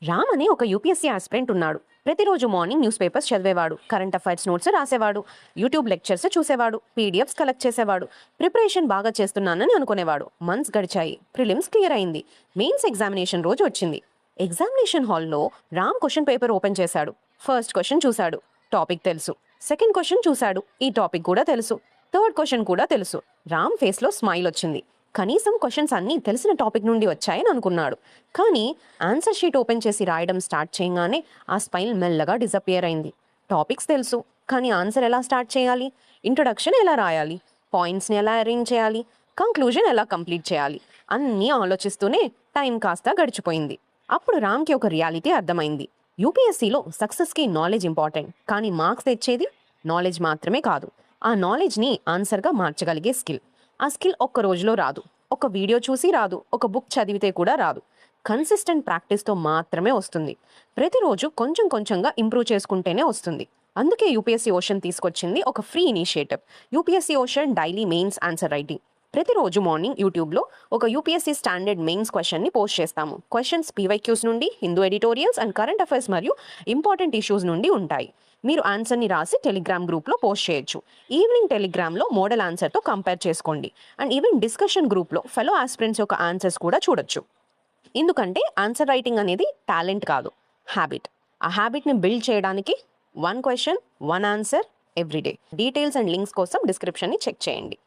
రామ్ అని ఒక UPSC aspirant ఉన్నాడు. ప్రతిరోజు మార్నింగ్ న్యూస్ పేపర్స్ చదివేవాడు, కరెంట్ అఫైర్స్ నోట్స్ రాసేవాడు, యూట్యూబ్ లెక్చర్స్ చూసేవాడు, పీడిఎఫ్స్ కలెక్ట్ చేసేవాడు. ప్రిపరేషన్ బాగా చేస్తున్నానని అనుకునేవాడు. మంత్స్ గడిచాయి, ప్రిలిమ్స్ క్లియర్ అయింది, మెయిన్స్ ఎగ్జామినేషన్ రోజు వచ్చింది. ఎగ్జామినేషన్ హాల్లో రామ్ క్వశ్చన్ పేపర్ ఓపెన్ చేశాడు. ఫస్ట్ క్వశ్చన్ చూశాడు, టాపిక్ తెలుసు. సెకండ్ క్వశ్చన్ చూశాడు, ఈ టాపిక్ కూడా తెలుసు. థర్డ్ క్వశ్చన్ కూడా తెలుసు. రామ్ ఫేస్లో స్మైల్ వచ్చింది. కనీసం క్వశ్చన్స్ అన్నీ తెలిసిన టాపిక్ నుండి వచ్చాయని అనుకున్నాడు. కానీ ఆన్సర్ షీట్ ఓపెన్ చేసి రాయడం స్టార్ట్ చేయగానే ఆ స్మైల్ మెల్లగా డిసపియర్ అయింది. టాపిక్స్ తెలుసు, కానీ ఆన్సర్ ఎలా స్టార్ట్ చేయాలి, ఇంట్రొడక్షన్ ఎలా రాయాలి, పాయింట్స్ని ఎలా అరేంజ్ చేయాలి, కంక్లూజన్ ఎలా కంప్లీట్ చేయాలి అన్నీ ఆలోచిస్తూనే టైం కాస్త గడిచిపోయింది. అప్పుడు రామ్కి ఒక రియాలిటీ అర్థమైంది. యూపీఎస్సీలో సక్సెస్కి నాలెడ్జ్ ఇంపార్టెంట్, కానీ మార్క్స్ తెచ్చేది నాలెడ్జ్ మాత్రమే కాదు, ఆ నాలెడ్జ్ని ఆన్సర్గా మార్చగలిగే స్కిల్. ఆ స్కిల్ ఒక్క రోజులో రాదు, ఒక వీడియో చూసి రాదు, ఒక బుక్ చదివితే కూడా రాదు. కన్సిస్టెంట్ ప్రాక్టీస్తో మాత్రమే వస్తుంది. ప్రతిరోజు కొంచెం కొంచెంగా ఇంప్రూవ్ చేసుకుంటేనే వస్తుంది. అందుకే యూపీఎస్సీ ఓషన్ తీసుకొచ్చింది ఒక free initiative, UPSC ocean daily mains answer writing. ప్రతిరోజు మార్నింగ్ యూట్యూబ్లో ఒక యూపీఎస్సీ స్టాండర్డ్ మెయిన్స్ క్వశ్చన్ని పోస్ట్ చేస్తాము. క్వశ్చన్స్ పీవైక్యూస్ నుండి, Hindu editorials and current affairs మరియు ఇంపార్టెంట్ ఇష్యూస్ నుండి ఉంటాయి. మీరు ఆన్సర్ని రాసి టెలిగ్రామ్ గ్రూప్లో పోస్ట్ చేయొచ్చు. ఈవినింగ్ టెలిగ్రామ్లో మోడల్ ఆన్సర్తో కంపేర్ చేసుకోండి. అండ్ ఈవెన్ డిస్కషన్ గ్రూప్లో ఫెలో ఆస్పిరెంట్స్ యొక్క ఆన్సర్స్ కూడా చూడొచ్చు. ఎందుకంటే ఆన్సర్ రైటింగ్ అనేది టాలెంట్ కాదు, హ్యాబిట్. ఆ హ్యాబిట్ని బిల్డ్ చేయడానికి one question one answer everyday. Details and links కోసం డిస్క్రిప్షన్ని చెక్ చేయండి.